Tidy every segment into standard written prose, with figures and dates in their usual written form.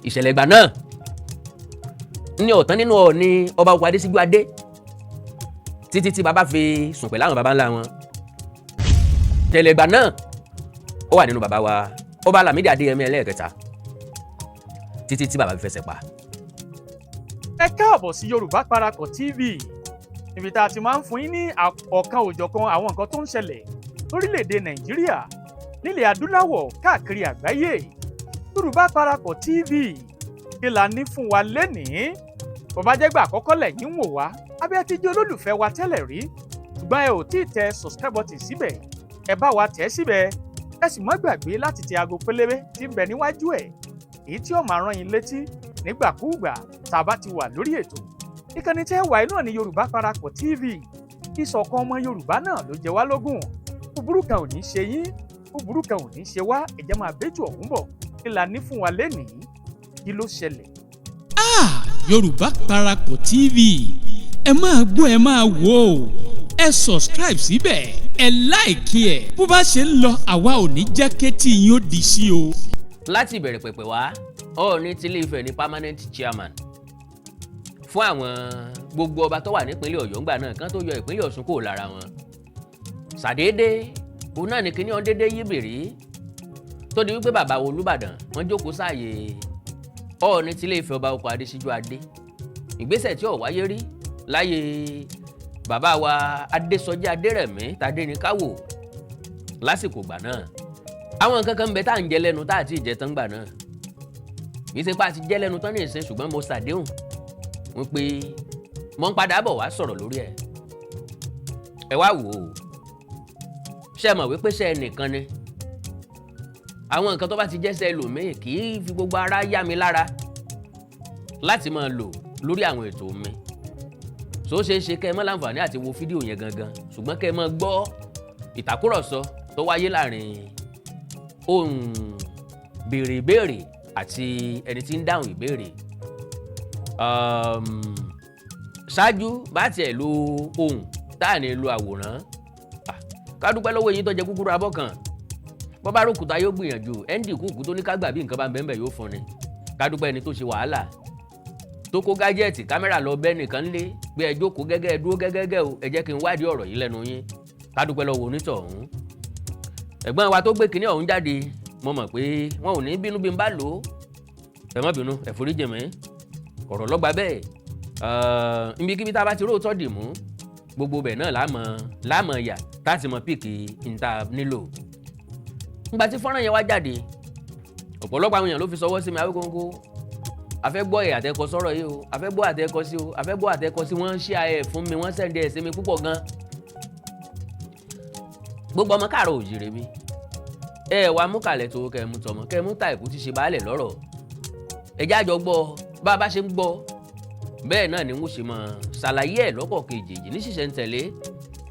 ìṣẹ̀lẹ̀ ìgbà náà ní ọ̀tán nínú Ọọ̀ni ọba Oba Sijuade títí tí bàbá fi sùn pẹ̀lú àwọn baba ńlá wọn. ìṣẹ̀lẹ̀ ìgbà náà ó wà nínú bàbá wa Ọba Adeyemi ẹlẹ́ẹ̀kẹta títí tí bàbá fi fẹsẹ̀ pa. Ẹ káàbọ̀ sí Yorùbá Parapọ̀ TV níbi tá a ti máa ń fún yín ní ọ̀kan òjọ̀kan àwọn nǹkan tó ń ṣẹlẹ̀ lórílẹ̀‐èdè Nàìjíríà nílẹ̀ adúláwọ̀ káàkiri àgbáyé. Yorùbá Parapọ̀ TV kí la ní fún wa lénìí. Bó bá jẹ́ gbà àkọ́kọ́ lẹ́yìn wò wá abẹ́ ti jẹ́ olólùfẹ́ wa tẹ́lẹ̀ rí ṣùgbọ́n ẹ ò tí ì tẹ subscribe button síbẹ̀ ẹ bá wa tẹ̀ síbẹ̀ ẹ sì má gbàgbé láti tẹ aago pélébé tí ń bẹ níwájú ẹ̀ èyí tí ó máa rán yín létí nígbàkúùgbà tá a bá ti wà lórí ètò. Ìkànnì tẹ́ wà náà ní Yorùbá Parapọ̀ TV. Ìṣọ̀kan ọmọ Yorùbá náà ló jẹ wá lógún. Búburú kan ò ní ṣe yín búburú kan ò ní ṣe wá ẹ jẹ́ máa bẹ́jù ọ̀hún bọ̀ kí la ní fún wa lénìí kí ló ṣẹlẹ̀. Yorùbá Parapọ̀ TV ẹ máa gbọ́ ẹ máa wò ó ẹ subscribe síbẹ̀ ẹ láìkí ẹ̀ bó bá ṣe ń lọ àwa ò ní jẹ́ kétí yín ó di sí o. láti ìbẹ̀rẹ̀ pẹ̀pẹ̀ wá Ọọ̀ni ti Ile-Ife ní permanent chairman fún àwọn gbogbo ọba tó wà nípínlẹ̀ Ọ̀yọ́ ńgbà náà kan tó yọ ìpínlẹ̀ Ọ̀ṣun kúrò lára wọn. ṣàdédé òun náà ní kíní ọ̀n dédé yí bèrè tó di wípé bàbá Olúbàdàn wọ́n jókòó sáàyè Ọọ̀ni ti Ile-Ife ọba Oba Sijuade. ìgbésẹ̀ tí ò wáyé rí láyé bàbá wa Adésọjí Adérẹ̀mí Tadéníkáwò lásìkò gbà náà. àwọn nǹkan kan ń bẹ tá à ń jẹ lẹ́nu tá à ti jẹ tán gbà náà. kì í ṣe pé a ti jẹ́ lẹ́nu tán ní ìsìn ṣùgbọ́n mo ṣàdéhùn wípé mo ń padà bọ̀ wá sọ̀rọ̀ lórí ẹ̀. ẹ wá wò ó ṣe mọ̀ wípé ṣe ẹnìkan ni àwọn nǹkan tó bá ti jẹ́sẹ̀ lòmíì kì í fi gbogbo ara yá mi lára láti máa lò lórí àwọn ètò mi. so ṣe é ṣe kẹ́ ẹ mọ́ láǹfààní àti wo fídíò yẹn gangan ṣùgbọ́n kẹ́ ẹ mọ́ gbọ́ ìtàkùrọ̀sọ tó wáyé láàrin ohun béèrè ìbéèrè àti ẹni tí ń dáhùn ìbéèrè. ṣáájú bá tiẹ̀ lo ohùn tá à ní lo àwòrán ká dúpẹ́ lọ́wọ́ eyín tó jẹ kúkúrú abọ́ kan bọ́ bá rókùtà yóò gbìyànjú ẹ́ńdì kúkú tó ní ká gbà bí nǹkan bá ń bẹ́ẹ̀ yóò fún ni ká dúpẹ́ ẹni tó ṣe wàhálà tó kó gájẹ́ẹ̀tì kámẹ́rà lọ bẹ́ẹ̀ nìkan lé pé ẹ jókòó gẹ́gẹ́ ẹ dúró gẹ́gẹ́ o ẹ jẹ́ kí n wádìí ọ̀rọ̀ yìí lẹ́nu yín ká dúpẹ́ lọ́wọ́ onítọ̀hún. ẹ̀gbọ́n wa tó gbé kinní ọ̀hún jáde mo mọ̀ pé wọn ò ní bínú bí n bá lò ó ẹ má bínú ẹ foríjì mí ọ̀rọ̀ lọ́gba bẹ́ẹ̀ ibikíbi tá a bá ti róòtọ́ dì mú gbogbo bẹ̀ náà láàmọ̀ yà táti mọ̀ píìkì níta nílò. nígbà tí fọ́nrán yẹn wá jáde ọ̀pọ̀lọpọ̀ àwọn èèyàn ló fi sọwọ́ sí mi Awíkonko afẹ́ gbọ́ ẹ̀ àtẹ́kọ sọ̀rọ̀ yìí o afẹ́ gbọ́ àtẹ́kọ sí o afẹ́ gbọ́ àtẹ́kọ sí wọ́n ń ṣí ayẹ fún mi wọ́n sẹ́ndẹ̀ ẹ̀ sí mi púpọ̀ gan. gbogbo ọmọ káàrọ̀ òjìrè mi ẹ wá mú kàlẹ̀ tó kẹ́ mú tọmọ kẹ́ mú Táìkù ti ṣe baálẹ̀ lọ́rọ̀ ẹjẹ́ àjọ gbọ́ bá a bá ṣe ń gbọ́ bẹ́ẹ̀ náà ni wọ́n ṣe mọ̀ ṣàlàyé ẹ̀ lọ́kọ̀ kejì ní ṣíṣẹ̀ ń tẹ̀lé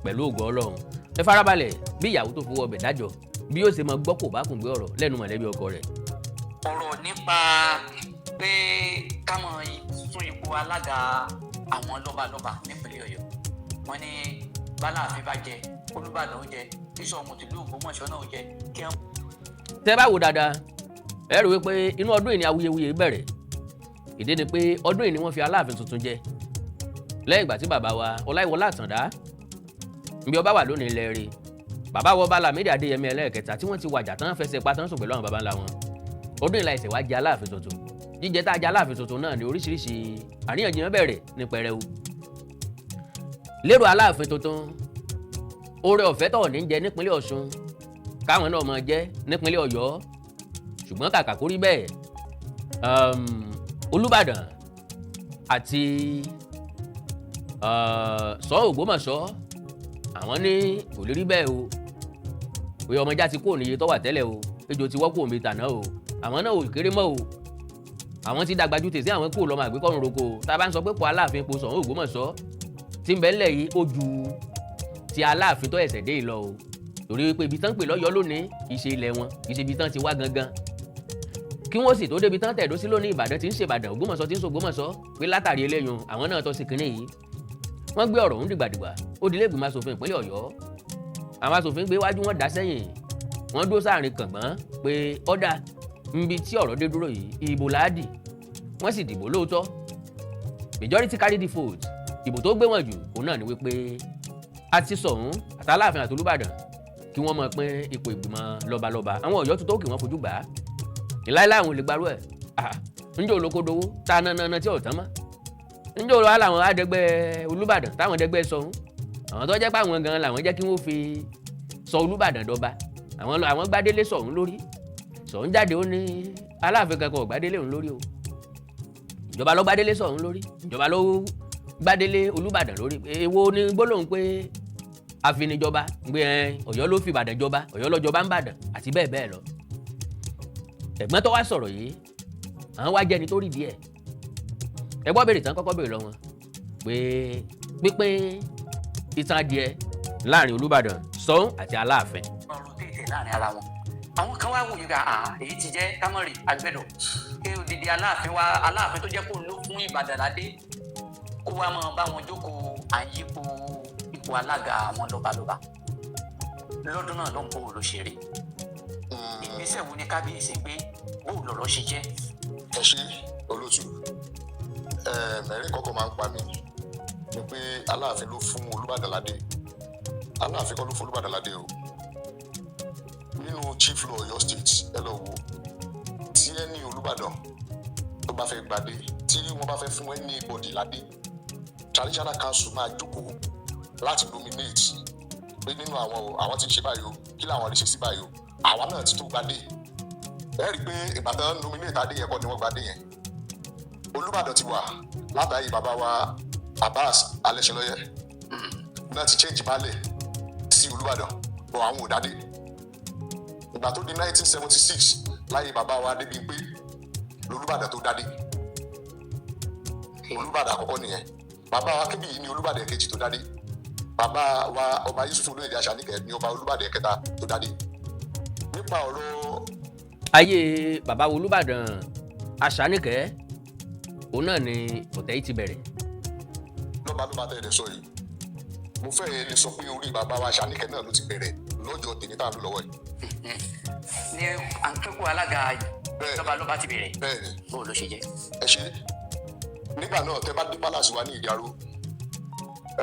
pẹ̀lú ògo Ọlọ́run. ẹ farabalẹ̀ bí ìyàwó tó fowó ọbẹ̀ dájọ́ bí yóò ṣe mọ gbọ́ kò bá kùn gbé ọ̀rọ̀ lẹ́nu mọ̀lẹ́bí ọkọ rẹ̀. ọ̀rọ̀ nípa pé káwọn sún ipò alága àwọn lọ́balọ́ba nípínlẹ̀ Ọ̀yọ́ wọn ní báláàfin bá jẹ Olúbàdàn ó jẹ bíṣọ̀mù tìlú Ògbómọ̀ṣọ́ náà ó jẹ kí wọ́n. tẹ́ bá wò dáadáa ẹ rí i pé inú ọdún yìí ni awuyewuye bẹ̀rẹ̀ ìdí ni pé ọdún yìí ni wọ́n fi Aláàfin tuntun jẹ lẹ́yìn ìgbà tí bàbá wa Ọláyíwọlá Àtàndá nbí ọba wà lónìí ilẹ̀ rí bàbá wọ Ọba Adeyemi ẹlẹ́ẹ̀kẹta tí wọ́n ti wàjà tán fẹsẹ̀ pa tán sùn pẹ̀lú àwọn baba ńlá wọn ọdún ìlà ìṣẹ̀wá jẹ Aláàfin tuntun jíjẹ tá a jẹ Aláàfin tuntun náà ni oríṣiríṣi àríyànjiyàn bẹ̀rẹ̀ ní pẹrẹu. lérò Aláàfin tuntun oore ọ̀fẹ́ tọ̀ ní jẹ nípínlẹ̀ Ọ̀ṣun káwọn náà máa jẹ nípínlẹ̀ Ọ̀yọ́ ṣùgbọ́n kàkà kórí bẹ́ẹ̀ Olúbàdàn àti Ṣọ̀ún Ògbómọ̀ṣọ́ àwọn ní kò lè rí bẹ́ẹ̀ o òye ọmọjà ti kó níye tó wà tẹ́lẹ̀ o ejò ti wọ́pọ̀ omi tàná o àwọn náà ò kéré mọ́ o àwọn ti dàgbà ju tèsí àwọn kúrò lọ́mọ àgbékọ́rùn roko tá a bá ń sọ pé kó Aláàfin ipò Ṣọ̀ún Ògbómọ̀ṣọ́ tí ń bẹ ńlẹ̀ yìí ó ju ti Aláàfin tó ẹ̀sẹ̀ dé ìlọ o torí pé ibi tán pè lọ́yọ́ lónìí kì í ṣe ilẹ̀ wọn kì í ṣe ibi tán ti wá gangan kí wọ́n sì tó débi tán tẹ̀dó sí lónìí Ìbàdàn tí ń ṣe Ìbàdàn Ògbómọ̀ṣọ́ tí ń ṣe Ògbómọ̀ṣọ́ pé látàrí eléyun àwọn náà tọ́ sí kinní yìí wọ́n gbé ọ̀rọ̀ ọ̀hún dìgbàdìgbà ó di ilé-ìgbìmọ̀ asòfin ìpínlẹ̀ Ọ̀yọ́ àwọn asòfin gbé wájú wọn dá sẹ́yìn wọ́n dúró sáàrin kàngbọ́n pé ọ̀dà níbi tí ọ̀rọ̀ dé dúró yìí ìbò láàdì wọ́n sì dìbò lóòótọ́ majority carry the vote ìbò tó gbé wọn jù òun náà ni wípé àti Ṣọ̀ún àtàláàfin àti Olúbàdàn kí wọ́n mọ̀ pé ipò ìgbìmọ̀ lọ́balọ́ba àwọn Ọ̀yọ́ tó kí wọ́n fojú gbà á ìláìláì àwọn olè gbarú ẹ̀ ǹjẹ́ olókodowó tá nanana tí ò tán mọ́ ǹjẹ́ olùwà làwọn adẹgbẹ́ Olúbàdàn táwọn dẹgbẹ́ Ṣọ̀ún àwọn tó jẹ́ pé àwọn gan làwọn jẹ́ kí wọ́n fi sọ Olúbàdàn dọba àwọn gbádélé Ṣọ̀ún lórí Ṣọ̀ún jáde ó ní Aláàfin kankan ò gbádélé òun lórí o ìjọba ló gbádélé Ṣọ̀ún lórí ìjọba ló gbádélé Olúbàdàn lórí èwo ni gbólóhùn pé àfinijọba gbé Ọ̀yọ́ ló fi Ìbàdàn jọba Ọ̀yọ́ ló jọba ń bàdàn àti bẹ́ẹ̀ bẹ́ẹ̀ lọ ẹ̀gbọ́n tó wá sọ̀rọ̀ yìí àwọn wá jẹ́ni tó rí díẹ̀ ẹgbọ́n béèrè tán kọ́kọ́ béèrè lọ wọn pé pínpín ìtàn adìẹ láàrin Olúbàdàn Ṣọ̀ún àti Aláàfin. ọ̀rọ̀ tètè láàrin ara wọn àwọn kan wá wòye ká èyí ti jẹ́ kámọ́rì àgbẹ̀dọ̀ pé odidi Aláàfin tó jẹ́ kó ló fún Ìbàdàn ládé kó wá máa bá wọn jókòó àyípo ipò alága àwọn lọ́balọ́ba lọ́dún náà ló ń bó olóṣèré ìgbésẹ̀ wo ni kábíyèsí gbé bó lọ̀rọ̀ ṣe jẹ́. ẹ ṣe olóòtú mẹ́rin kọ́kọ́ máa ń pa mí ni pé Aláàfin ló fún Olúbàdàn ládé Aláàfin kọ́ ló fún Olúbàdàn ládé o nínú chief law Ọ̀yọ́ state ẹ lọ wo tí ẹni Olúbàdàn tó bá fẹ́ gbadé tí wọ́n bá fẹ́ fún ẹni bọ̀dì ládé traditional council máa jókòó láti nominate pé nínú àwọn tí ń ṣe báyìí o kí làwọn lè ṣe sí báyìí o àwa náà ti tó gbadé ẹ rí i pé Ìbàdàn nominate adé yẹn kọ́ ni wọ́n gbadé yẹn Olúbàdàn ti wà látàrí bàbá wa Abbas Alẹ́ṣinlọ́yẹ náà ti change balẹ̀ sí Olúbàdàn bọ̀ àwọn ò dádé ìgbà tó di 1976 láyé bàbá wa Adébímpé lolúbàdàn tó dádé Olúbàdàn àkọ́kọ́ nìyẹn bàbá wa Kébì yìí ni Olúbàdàn kejì tó dádé bàbá wa ọba Yusuf Olóyèdè Àṣàníkẹ́ ni ọba Olúbàdàn kẹta tó dádé nípa ọ̀rọ̀. ayé bàbá Olúbàdàn Àṣàníkẹ́ òun náà ni ọ̀tẹ̀ yìí ti bẹ̀rẹ̀. lọ́ba tẹ̀lé sọ yìí mo fẹ́ lè sọ pé orí bàbá wa Àṣàníkẹ́ náà ló ti bẹ̀rẹ̀ lọ́jọ́ tèmi tá à ń lò lọ́wọ́ yìí. ní àǹkẹ́kọ̀ọ́ alága lọ́ba ti bẹ̀rẹ̀ bẹ́ẹ̀ni bó ló ṣe jẹ́. ẹ ṣe nígbà náà tẹ bá dé palace wa ní Ìdí-Aró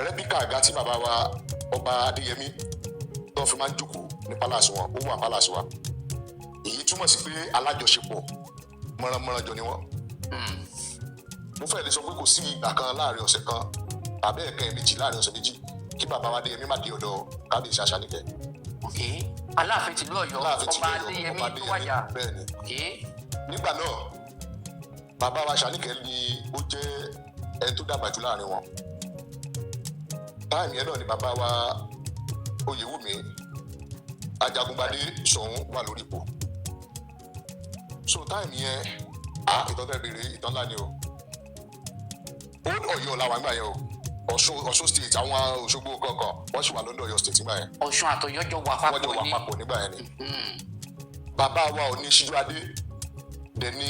rẹ́bíkà àga tí bàbá wa Ọba Adéyẹmí tó fi máa ń jókòó ní palace wọn ó wà palace wa èyí túmọ̀ sí pé alájọṣepọ̀ mọ̀rànmọ̀ràn jọ ni wọ́n. mo fẹ́ lè sọ pé kò sí ìgbà kan láàrin ọ̀sẹ̀ kan tàbí ẹ̀kan méjì láàrin ọ̀sẹ̀ méjì kí bàbá wa Adéyẹmí má dé ọ̀dọ̀ kábíyèsí Àṣàníkẹ́. Aláàfin tìlú Ọ̀yọ́ Ọba Adéyẹmí tó wájà. bẹ́ẹ̀ni nígbà náà bàbá wa Àṣàníkẹ́ ni ó jẹ́ ẹni tó dàgbà jù láàrin wọn táìmì yẹn náà ni bàbá wa Oyèwùmí Ajagungbadé Ṣọ̀ún wà lórí ipò so táìmì yẹn ìtàn tẹ́ bèrè ìtàn ńlá ni o Old Ọ̀yọ́ làwọn àgbà yẹn o Ọ̀ṣun state àwọn Òṣogbo kankan wọ́n sì wà lọ́dọ̀ Ọ̀yọ́ state nígbà yẹn. Ọ̀ṣun àtọ̀yọ́ jọ wà papọ̀ nígbà yẹn ni. bàbá wa Ooni Sijuade dẹ̀ ní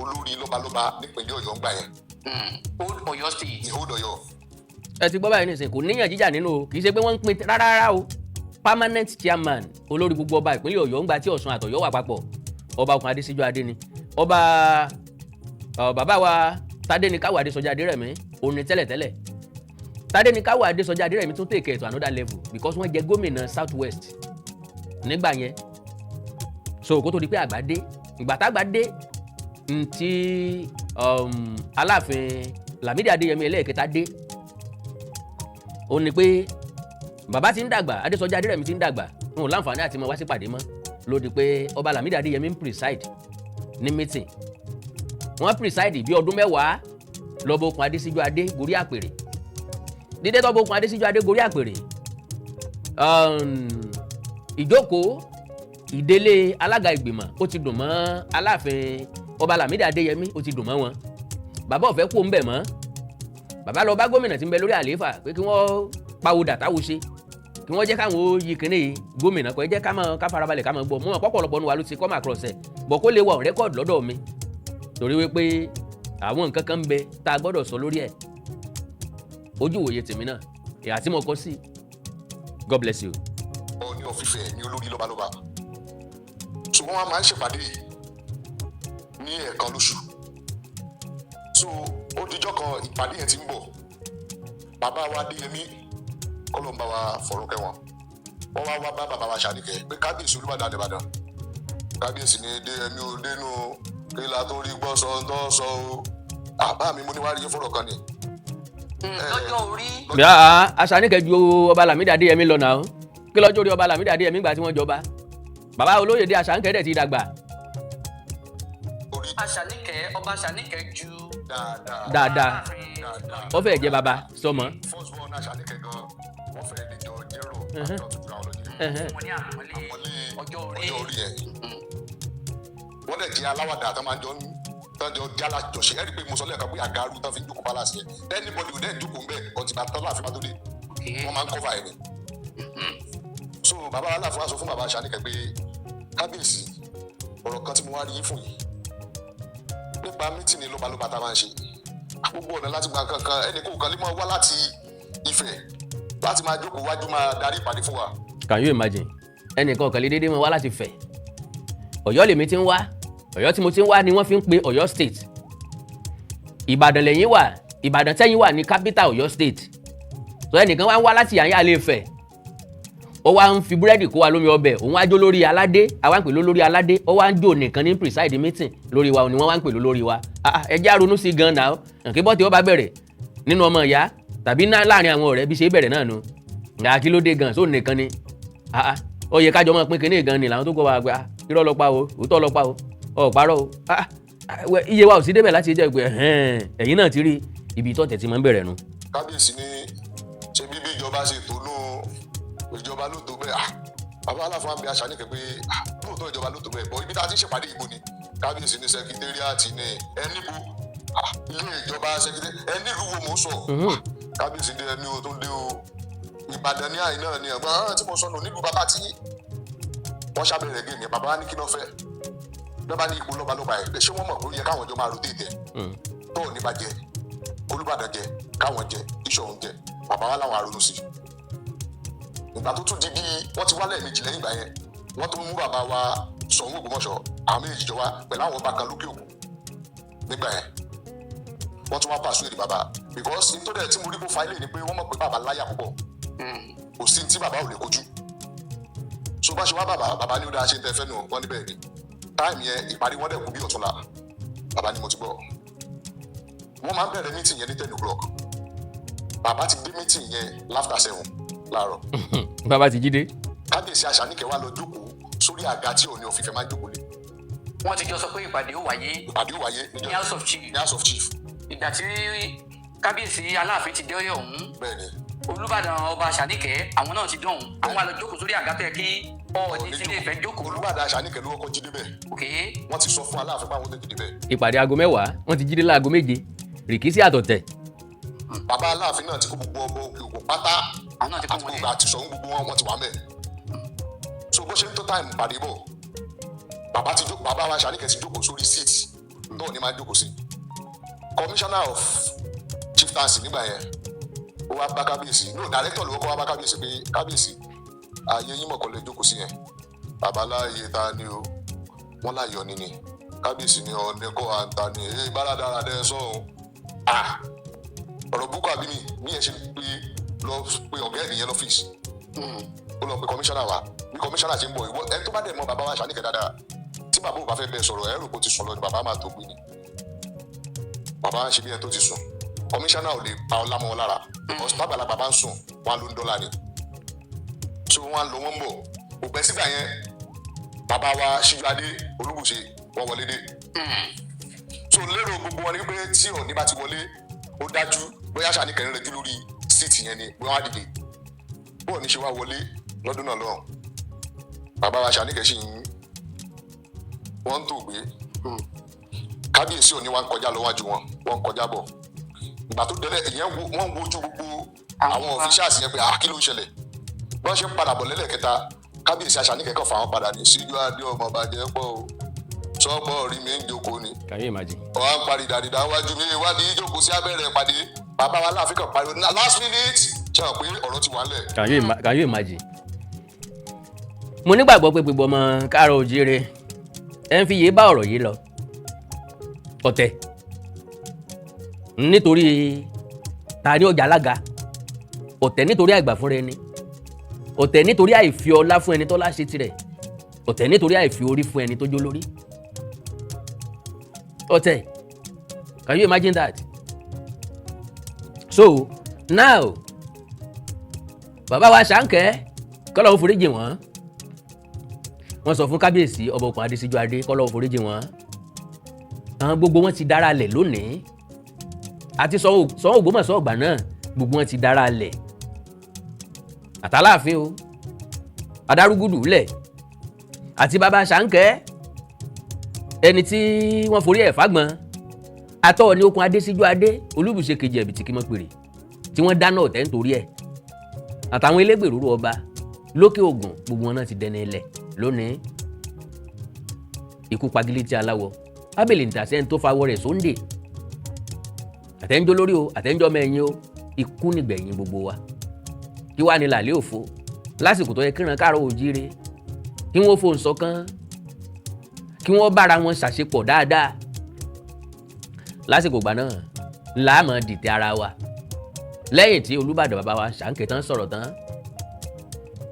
olórí lọ́balọ́ba nípínlẹ̀ Ọ̀yọ́ ńgbà yẹn. Old Ọ̀yọ́ state. ní Old Ọ̀yọ́. ẹ ti gbọ́ báyìí nísìnyí kò níyàn jíjà nínú o kì í ṣe pé wọ́n ń pín rárá o permanent chairman olórí gbogbo ọba ìpínlẹ̀ Ọ̀yọ́ ńgbà tí Ọ̀ṣun àtọ̀yọ́ wà papọ̀ ọba Ọkùn Adé Sijuade ni ọba bàbá wa Tádéníkáwò Adésọjí Adérẹ̀mí òun ni tẹ́lẹ̀tẹ́lẹ̀ Tádéníkáwò Adésọjí Adérẹ̀mí tún take it to another level because wọ́n jẹ gómìnà South West nígbà yẹn so kó tó di pé àgbàdé ìgbà tágbàdé ntí Aláàfin Lámídì Adéyẹmí ẹlẹ́ẹ̀kẹta dé ó ní pé bàbá ti ń dàgbà Adésọjí Adérẹ̀mí ti ń dàgbà wọn ò láǹfààní àti mọ wá sí pàdé mọ́ ló di pé ọba Lámídì Adéyẹmí ń preside ní meeting wọ́n preside bí ọdún 10 lọ́ba Okùn Adé Sijuade gorí àpèrè dídé tọ́ba Okùn Adé Sijuade gorí àpèrè ìjókòó ìdélé alága ìgbìmọ̀ ó ti dùn mọ́ Aláàfin ọba Lámídì Adéyẹmí ó ti dùn mọ́ wọn bàbá ò fẹ́ kú ńbẹ̀ mọ́ bàbá lọ bá gómìnà tí ń bẹ lórí àlééfà pé kí wọ́n pawódà táwo ṣe kí wọ́n jẹ́ káwọn ó yí kínní gómìnà kọ́ ẹ jẹ́ ká farabalẹ̀ ká máa gbọ́ mọ́ pọ́pọ̀lọpọ̀ nu wa ló ti come across ẹ̀ bọ̀ kó lè wà on record lọ́dọ̀ mi torí wípé àwọn nǹkan kan ń bẹ tá a gbọ́dọ̀ sọ lórí ẹ̀ ojú ìwòye tèmi náà ìhà tí mo kọ sí God bless you. Ọọ̀ni of Ifẹ̀ ní olórí lọ́balọ́ba so wọ́n máa ń ṣèpàdé ní ẹ̀ẹ̀kan lóṣù. So ó dijọ́ kan ìpàdé yẹn ti ń bọ̀ bàbá wa Adéyẹmí kọ́lọ́mbà wa fọ̀rọ̀kẹ́ wọn wá bá bàbá wa Ṣàníkẹ́ pé kábíyèsí Olúbàdàn Ìbàdàn kábíyèsí ní Adéyẹmí ò dénú kí la tó rí gbọ́ sọ ń tọ́ sọ o àbá mi mo ní wá rí fọ̀rọ̀ kan ni. lọ́jọ́ orí. bí a Ṣàníkẹ́ ju Ọba Lámídì Adéyẹmí lọ náà kí lọ́jọ́ orí Ọba Lámídì Adéyẹmí gbà tí wọ́n jọba bàbá Olóyèdé Ṣàníkẹ́ dẹ̀ ti dàgbà. Ọba Ṣàníkẹ́ ju dáadáa ó fẹ́ jẹ́ bàbá sọmọ. first born Ṣàníkẹ́ gan wọ́n fẹ́ lè jọ jẹ́rò àjọ tuntun àwọn ọlọ́jẹ́ wọn ní àpọ́nlé ọjọ́ orí yẹn wọ́n lè jẹ́ aláwàdà tó máa ń jọ jálá jọ̀ṣe ẹ̀rí pé mo sọ lẹ́ẹ̀kan pé àgàrú tó fi ń jókòó palace yẹn anybody ò dẹ́ jókòó ń bẹ̀ ọtí bá tọ́lá àfi má tó dé wọ́n máa ń cover ẹ̀ ni. So bàbá Aláàfin wá sọ fún bàbá Ṣàníkẹ́ pé kábíyèsí ọ̀rọ̀ kan tí mo wá rí yín fún yìí nípa mítìnì lọ́balọ́ba tá a máa ń ṣe gbogbo ọ̀nà láti gba kankan ẹnì kò kan lè máa wá láti Ifẹ̀ láti máa jókòó wájú máa darí ìpàdé fún wa. Can you imagine ẹnìkan ọ̀kan lè dédé mọ́ wá láti Ifẹ̀ Ọ̀yọ́ lèmi ti ń wá Ọ̀yọ́ tí mo ti ń wá ni wọ́n fi ń pe Ọ̀yọ́ state Ìbàdàn lẹ́yìn wà Ìbàdàn tẹ́yìn wà ní capital Ọ̀yọ́ state so ẹnìkan wá ń wá láti àyà Ilé-Ifẹ̀ ó wá ń fi búrẹ́dì kó wa lómi ọbẹ̀ òun wá jó lórí aládé àwa ń pè lórí aládé ó wá ń jó nìkan ní preside meeting lórí wa òní wọ́n wá ń pè lórí wa ẹ jẹ́ àrònú sí gan náà nǹkan bọ́ tí ó bá bẹ̀rẹ̀ nínú ọmọ ìyá tàbí láàrin àwọn ọ̀rẹ́ bí ṣe bẹ̀rẹ̀ náà nu nǹkan kí ló dé gan sóò nìkan ni ó yẹ kájọ máa pín kínní gan ni làwọn tó kọ́ wa gbé irọ́ lọ́pàá o òótọ́ lọ́pàá o ọ̀párọ̀ o iye wa ò sí débẹ̀ láti jẹ́ pé ẹ̀yin náà ti rí ibi tó tẹ̀sí máa ń bẹ̀rẹ̀ nu. kábíyèsí ní ṣe bí ìjọba ṣe tó nù ìjọba ló tó bẹ́ẹ̀ bàbá Aláàfin wa bí Ṣàníkẹ́ pé lóòótọ́ ìjọba ló tó bẹ́ẹ̀ bọ́ ibi tá a ti ṣèpàdé ìbò ni kábíyèsí ní sẹkítẹ́rìàtì ní ẹnìbó ilé ìjọba sẹkítẹ́ ẹnìlú wo mò ń sọ kábíyèsí ní ẹni o tó dé o Ìbàdàn ní àyìn náà ni ẹ̀gbọ́n tí mo sọnù nílùú bàbá tí wọ́n ṣàbẹ̀rẹ̀ gé ni bàbá ní kí ló fẹ́ lọ́ba ní ipò lọ́balọ́ba ẹ̀ ṣé wọ́n mọ̀ pé ó yẹ káwọn ọjọ́ máa rotate ẹ̀ tó ní bá jẹ Olúbàdàn jẹ káwọn jẹ Ìṣọ̀ún jẹ bàbá wa làwọn aronú sí ìgbà tó tún di bí wọ́n ti wálẹ̀ méjì lẹ́yìn ìgbà yẹn wọ́n tó mú bàbá wa Ṣọ̀ún Ògbómọ̀ṣọ́ àwọn méjì jọ wá pẹ̀lú àwọn ọba kan lókè òkun nígbà yẹn wọ́n tún wá pàṣẹ èdè bàbá because nítorí ẹ̀ tí mo rí bó fa ilé ni pé wọ́n mọ̀ pé bàbá láyà púpọ̀ kò sí tí bàbá ò lè kojú so bá ṣe wá bàbá ní ó dáa ṣe ń tẹ fẹ́ nù wọ́n níbẹ̀ ni táìmù yẹn ìparí wọ́n dẹ̀ kú bí ọ̀túnla bàbá ni mo ti gbọ́ wọ́n máa ń bẹ̀rẹ̀ mítìn yẹn ní 10 o'clock bàbá ti dé mítìn yẹn láfta 7 láàárọ̀. bàbá ti jí dé. kábíyèsí Ṣàníkẹ́ wá lọ jókòó sórí àga tí Ọọ̀ni of Ifẹ̀ máa ń jókòó lé. wọ́n ti jọ sọ pé ìpàdé ó wáyé. ní House of Chief. ní House of Chief. ìgbà tí kábíyèsí Aláàfin ti dé ọ̀hún. bẹ́ẹ̀ni. Olúbàdàn Ọba Ṣàníkẹ́ àwọn náà ti dọ̀hún àwọn àlọ́ jókòó sórí àga tó yẹ kí Ọọ̀ni ti Ilé-Ifẹ̀ jókòó. Olúbàdàn Ṣàníkẹ́ ló kọ́kọ́ jí débẹ̀. wọ́n ti sọ fún Aláàfin pé àwọn tètè débẹ̀. ìpàdé aago 10 wọ́n ti jí dé láago 7 rìkísí àtọ̀tẹ̀. bàbá Aláàfin náà ti kó gbogbo ọmọ òkè òkun pátá àti gbogbo àti Ṣọ̀ún gbogbo wọn ti wà mẹ́. so bó ṣe ń tó táìmù pàdé bọ̀ bàbá wa Ṣàníkẹ́ ti jókòó sórí seat náà ni máa jókòó sí. Commissioner of Chieftaincy nígbà yẹn ó wá bá kábíyèsí director ló kọ́ wá bá kábíyèsí pé kábíyèsí ààyè yín mọ̀kànlẹ̀ jókòó sí yẹn bàbá láàyè ta ni o wọ́n láàyè Ọọ̀ni ni kábíyèsí ni Ọọ̀ni kọ́ àǹtà ni èyí báradára dẹ́ sọ́hún ọ̀rọ̀ búkọ àbí mi bí yẹn ṣe lọ pe ọ̀gá ẹ̀ nìyẹn lọ́fíìsì ó lọ pe kọmíṣánná wa bí kọmíṣánná ṣe ń bọ̀ ìwọ ẹni tó bá dẹ̀ mọ̀ bàbá wa Ṣàníkẹ́ dáadáa tí bàbá ò bá fẹ́ bẹ́ẹ̀ sọ̀rọ̀ ẹ̀rù kò ti sùn lọ ni bàbá máa tó gbé ni bàbá ń ṣe bí ẹni tó ti sùn kọmíṣánná ò lè pa ọlá mọ́ wọn lára ọ̀sùn bàbá ń sùn wọn ló ń dọ́là ni so wọn lọ wọn bọ̀ òpẹ́ sígbà yẹn bàbá wa Sijuade Olúbùṣe wọn wọlé dé so lérò gbogbo wọn ni pé tí Ọọ̀ni bá ti wọlé ó dájú bóyá Ṣàníkẹ́ ń rẹjú lórí síìtì yẹn ni bóyá wọ́n á dìde bó ní ṣe wá wọlé lọ́dún náà lọ́hùn bàbá wa Ṣàníkẹ́ sì ń wọ́n ń tò gbé kábíyèsí Ọọ̀ni wa ń kọjá lọ́wájú wọn wọ́n ń kọjá bọ̀ ìgbà tó délẹ̀ ìyẹn wọ́n ń wojú gbogbo àwọn officials yẹn pé kí ló ń ṣẹlẹ̀ bọ́n ṣe ń padà bọ̀ lẹ́lẹ̀kẹta kábíyèsí Ṣàníkẹ́ kàn fà wọ́n padà ní Sijuade ọmọ bàjẹ́ pọ̀ o sọ́pọ̀ rí mi ń jókòó ni. Can you imagine? ọ̀hán parí dàdídà wájú mi ìwádìí ìjókòó sí abẹ́rẹ́ pàdé bàbá wa Aláàfin kan pariwo ní last minute ṣe hàn pé ọ̀rọ̀ ti wà ńlẹ̀. Can you imagine? mo nígbàgbọ́ pé gbogbo ọmọ káàárọ̀ oòjíire ẹ ń fi yé bá ọ̀rọ̀ yìí lọ ọ̀tẹ̀ nítorí ta ni ọjà alága, ọ̀tẹ̀ nítorí àìgbà fúnra ẹni, ọ̀tẹ̀ nítorí àìfi ọlá fún ẹni tọ́lá ṣe tirẹ̀, ọ̀tẹ̀ nítorí àìfi orí fún ẹni tó jó lórí. ọ̀tẹ̀, can you imagine that? So now bàbá wa Ṣàǹkẹ́ kọ́lọ́hún foríjì wọ́n sọ fún kábíyèsí ọba Òkun Adé Sijuade kọ́lọ́hún foríjì wọ́n, àwọn gbogbo wọn ti dára lẹ̀ lónìí, àti Ṣọ̀ún Ògbómọ̀ṣọ́ ọgbà náà gbogbo wọn ti dára lẹ̀, àtàláàfin o, Adárúgúdù lẹ̀, àti bàbá Ṣàǹkẹ́ ẹni tí wọ́n forí ẹ̀ fágbọ́n, àtọ́ ní Òkun Adé Sijuade Olúbùṣe kejì ẹ̀bìtì kí mọ́ pèrè tí wọ́n dáná ọ̀tẹ̀ nítorí ẹ̀, àtàwọn elégbèrúrú ọba lókè Ògùn gbogbo wọn náà ti dẹni ilẹ̀ lónìí. Ikú pagilé tí aláwọ̀ ábèlè nìtàsẹ́ tó fawọ́ rẹ̀ sóńdè, àtẹ́njọ́ lórí o àtẹ́njọ́ mẹ́yìn o, ikú nígbẹ̀yìn gbogbo wa. Kí wá ní làlẹ́ òfo lásìkò tó yẹ kíran káàrọ̀ òjíire, kí wọ́n fohùn ṣọ̀kan, kí wọ́n bára wọn ṣàṣepọ̀ dáadáa. Lásìkò ìgbà náà láàmú dìtẹ̀ ara wa. Lẹ́yìn tí Olúbàdàn bàbá wa Ṣàǹkẹ́ tán sọ̀rọ̀ tán,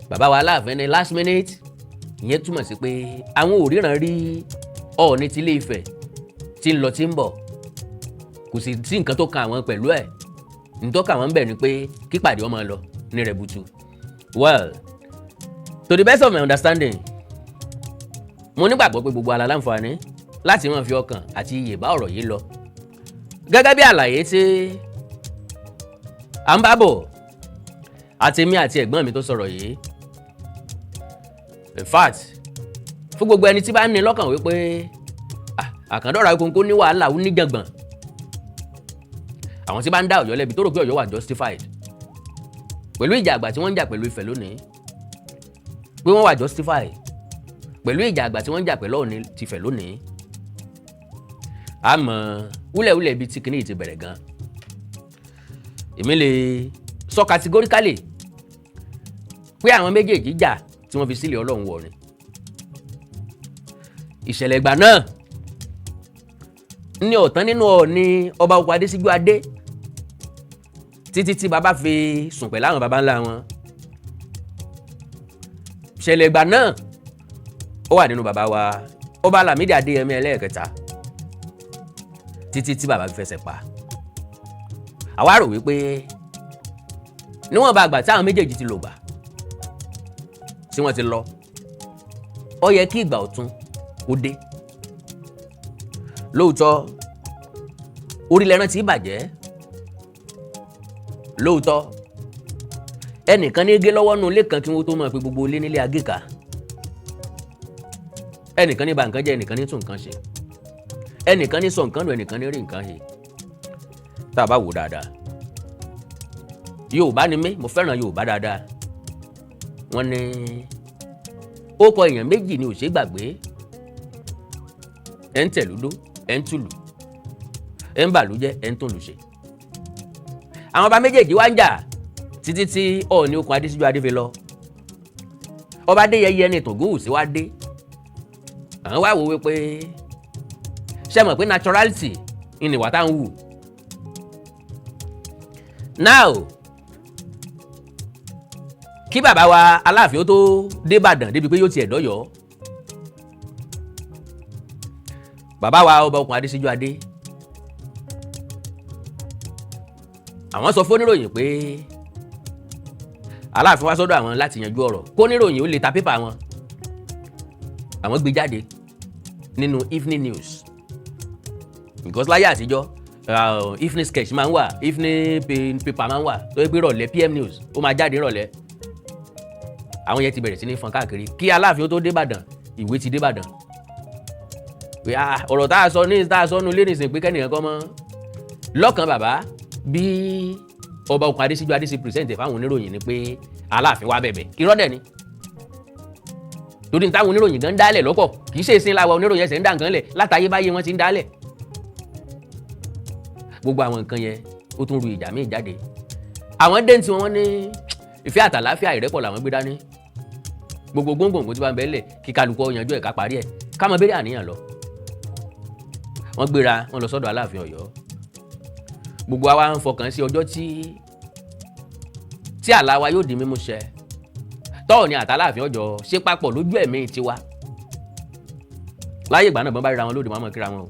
bàbá wa Aláàfin ní last minute, ìyẹn túmọ̀ sí pé àwọn ò ríran rí Ọọ̀ni ti Ilé-Ifẹ̀ tí ń lọ tí ń bọ̀, kò sì sí nǹkan tó kan àwọn pẹ̀lú ẹ̀, nítọ́ka àwọn ń bẹ̀ ni pé kípàdé ọmọ lọ ní rẹ̀butu. Well, to the best of my understanding, mo nígbàgbọ́ pé gbogbo aláǹfààní láti máa fi ọkàn àti iyè bá ọ̀rọ̀ yìí lọ. Gẹ́gẹ́ bí àlàyé tí à ń bá bọ̀, àti èmi àti ẹ̀gbọ́n mi tó sọ̀rọ̀ yìí, in fact fún gbogbo ẹni tí bá ní lọ́kàn wípé àkàndọ́ra kónkó ní wàhálà ó ní jàngbọ̀n, àwọn tí bá ń dá Ọ̀yọ́ lẹ́bi tó rò pé Ọ̀yọ́ wà justified pẹ̀lú ìjà àgbà tí wọ́n ń jà pẹ̀lú Ifẹ̀ lónìí, pé wọ́n wà justified pẹ̀lú ìjà àgbà tí wọ́n ń jà pẹ̀lú Ọọ̀ni ti Ifẹ̀ lónìí, àmọ́ wúlẹ̀wúlẹ̀ ibi tí kìíní ti bẹ̀rẹ̀ gan. Èmi lè sọ categorically pé àwọn méjèèjì jà tí wọ́n fi sílẹ̀ Ọlọ́run wọ̀ ni. Ìṣẹ̀lẹ̀ ìgbà náà ní ọ̀tán nínú Ọọ̀ni ọba Òkun Adé Sijuade títí tí bàbá fi sùn pẹ̀lú àwọn baba ńlá wọn. Ìṣẹ̀lẹ̀ ìgbà náà ó wà nínú bàbá wa Ọba Lámídì Adéyẹmí ẹlẹ́ẹ̀kẹta títí tí bàbá fi fẹsẹ̀ pa. Àwa rò wípé níwọ̀n bá àgbà tí àwọn méjèèjì ti lò gbà tí wọ́n ti lọ, ó yẹ kí ìgbà ọ̀tun ó dé. Lóòótọ́ orílẹ̀ ẹran ti bàjẹ́, lóòótọ́ ẹnìkan ní gé lọ́wọ́ nù ilé kan kí wọ́n tó máa pe gbogbo ilé nílé agéka, ẹnìkan ní ba nǹkan jẹ́, ẹnìkan ní tún nǹkan ṣe, ẹnìkan ní sọ nǹkan nù, ẹnìkan ní rí nǹkan ṣe. Tá a bá wò dáadáa, Yorùbá ni mí, mo fẹ́ràn Yorùbá dáadáa. Wọ́n ní ó kọ èèyàn méjì ni ò ṣe gbàgbé, ẹ̀ ń tẹ̀lúdó, ẹ̀ ń tùlù, ẹ̀ ń bàlújẹ́, ẹ̀ ń tún lù ṣe. Àwọn ọba méjèèjì wá ń jà títí tí Ọọ̀ni Òkun Adé Sijuade fi lọ. Ọba Adéyẹyẹ ni Tògúnwùsì wá dé. Àwọn wá wò wípé ṣe mọ̀ pé naturality ni ìwà tá ń wù. Now kí bàbá wa Aláàfin ó tó dé Ìbàdàn débi pé yóò tiẹ̀ dọ́yọ̀, bàbá wa ọba Òkun Adé Sijuade àwọn sọ fóníròyìn pé Aláàfin wá sọ́dọ̀ àwọn láti yanjú ọ̀rọ̀, kóníròyìn ó lè ta pépà wọn. Àwọn gbé jáde nínú evening news, because láyé àtijọ́ evening sketch máa ń wà, evening paper máa ń wà, tó yẹ pé rọ̀lẹ́ PM news ó máa jáde rọ̀lẹ́. Àwọn yẹn ti bẹ̀rẹ̀ sí ní fọ́n káàkiri kí Aláàfin ó tó dé Ìbàdàn, ìwé ti dé Ìbàdàn pé ọ̀rọ̀ tá a sọ nínú ilé nìsín pé kẹ́nìyàn kọ́ mọ́. Lọ́kàn bàbá bí ọba Òkun Adé Sijuade ṣe present fáwọn oníròyìn ni pé Aláàfin wá bẹ̀bẹ̀, irọ́ dẹ̀ ni, torí táwọn oníròyìn gan dálẹ̀ lọ́pọ̀, kì í ṣe ìsìn láwa oníròyìn ẹsẹ̀ ń dá nǹkan lẹ̀, látayébáyé wọ́n ti ń dálẹ̀. Gbogbo àwọn nǹkan yẹn ó tún ru ìjà míì jáde. Àwọn dé tí wọ́n ní ìfẹ́ àtàláfíà ìrẹ́pọ̀ làwọn gbé dání, gbogbo gbòǹgbò tí bá ń bẹ́ẹ̀ lẹ̀ kí kálukú yanjú ẹ̀ ká parí ẹ̀ ká mọ bẹ́rẹ̀ àníyàn lọ. wọ́n gbéra wọ́n lọ sọ́dọ̀ Aláàfin Ọ̀yọ́. Gbogbo wa ń fọkàn sí ọjọ́ tí àlá wa yóò di mímú ṣẹ. Tọ́ọ̀ ni àtàláàfin Ọ̀yọ́ ṣe papọ̀ lójú ẹ̀mí tiwa. Láyé ìgbà náà bọ́n bá ríra wọn lóde wọn mọ̀ kíra wọn o.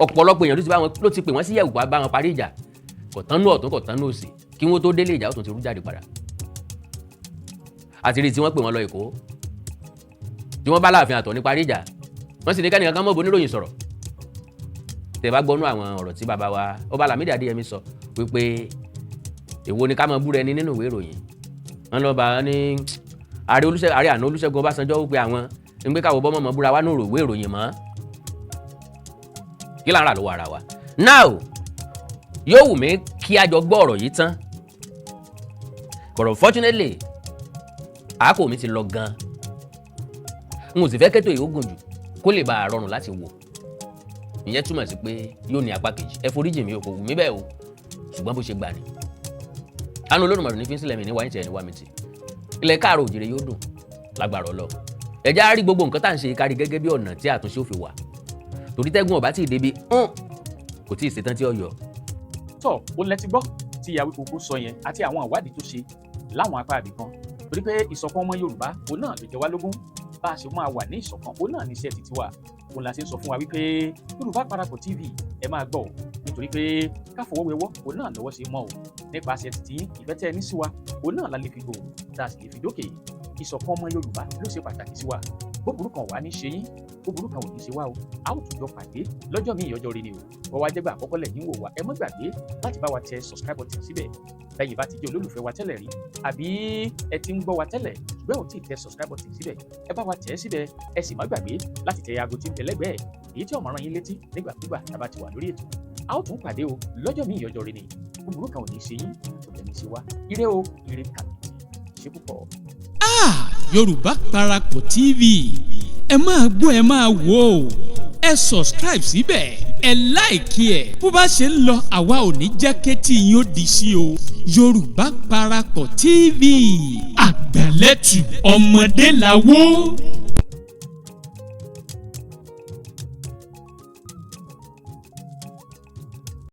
Ọ̀pọ̀lọpọ̀ èèyàn ló ti pè wọ́n sí yẹ̀wù bá wọn parí ìjà. Kò tán nú ọ̀tún kò tán nú òsì kí wọ́n tó délé ìjà ó tún ti rú jáde padà. Àti rí tí wọ́n pè wọ́n lọ Èkó tí wọ́n bá Láàfin Àtọ̀ní parí ìjà wọ́n sì ní kẹ́nìkan kan mọ́ bo oníròyìn sọ̀rọ̀. Tẹ́ bá gbọ́nú àwọn ọ̀rọ̀ tí bàbá wa Ọba Adeyemi sọ wípé èwo ni ká máa búra ẹni nínú ìwé ìròyìn. Wọ́n lọ bá ní ààrẹ àná Olúṣẹ́gun Ọbásanjọ́ wípé àwọn ń gbé káwọ́ bọ́mọ̀ mọ́ búra wá nínú ìwé ìròyìn mọ́. Kí lára ló wà ara wa. Now yóò wù mí kí a jọ gbọ́ ọ̀rọ̀ yìí tán. But unfortunately àákò mi ti lọ gan. N ò sì fẹ́ kẹ́tò yìí ó gùn jù kó lè bá a rọrùn láti wò. Ìyẹn túmọ̀ sí pé yóò ní apá kejì. Ẹ foríjì mi ò kò wù mí bẹ́ẹ̀ o ṣùgbọ́n bó ṣe gbà ní. Àánú Olódùmarè ní fi ń sílẹ̀ mi ní wáyé tiẹ̀ ní wá mi tì. Ilẹ̀ Káàárọ̀ Oòjíire yóò dùn lágbára Ọlọ́run. Ẹ já rí gbogbo nǹkan tá à ń ṣe kárí gẹ́gẹ́ bí ọ̀nà tí àtúnṣe ò fi wà. Torí tẹ́gùn ọ̀bá tí ì débi kò tí ì ṣetán tí ó yọ. tọ́ ó lẹ́tí gbọ́ tí ìyàwó kókó sọ yẹn àti àwọn ìwádìí tó ṣe láwọn apá ibì kan torí pé ìṣọ̀kan ọmọ Yorùbá òun náà ló jẹ wá lógún bá a ṣe máa wà ní ìṣọ̀kan òun náà ní iṣẹ́ títí wa òun la ṣe ń sọ fún wa wípé Yorùbá Parapọ̀ TV ẹ máa gbọ́ nítorí pé káfọwọ́wẹ́wọ́ òun náà lọ́wọ́ ṣe mọ́ o nípasẹ̀ títí ìfẹ́ tẹ́ ẹ ní sí wa òun náà la lè fi gbòòrò tá a sì lè fi dókè ìṣọ̀kan ọmọ Yorùbá ló ṣe pàtàkì sí wa búburú kan wà ní ṣe yín búburú kan ò ní ṣe wá o a ó tún jọ pàdé lọ́jọ́ míì ọjọ́ rí ni o wọ́n wá jẹ́gbà àkọ́kọ́ lẹ́yìn wò wá ẹ má gbàgbé láti bá wa tẹ subscribe button síbẹ̀ lẹ́yìn bá ti jẹ́ olólùfẹ́ wa tẹ́lẹ̀ rí àbí ẹ ti ń gbọ́ wa tẹ́lẹ̀ ṣùgbọ́n ò tí ì tẹ subscribe button síbẹ̀ ẹ bá wa tẹ̀ ẹ́ síbẹ̀ ẹ sì má gbàgbé láti tẹ aago tí ń tẹ lẹ́gbẹ̀ẹ́ èyí tí ó máa rán yín létí nígbàkúgbà tá a bá ti wà lórí ètò a ó tún pàdé o lọ́jọ́ míì ọjọ́ rí ni búburú kan ò ní ṣe yín kò dẹ̀ ní ṣe wá ire o ire kàbìtì ṣe púpọ̀. Yorùbá Parapọ̀ TV ẹ máa gbọ́ ẹ máa wò ó ẹ subscribe síbẹ̀ ẹ láìkí ẹ̀ bó bá ṣe ń lọ àwa ò ní jẹ́ kétí yín ó di sí o Yorùbá Parapọ̀ TV àgbàlẹ́tù ọmọdé làwọ̀.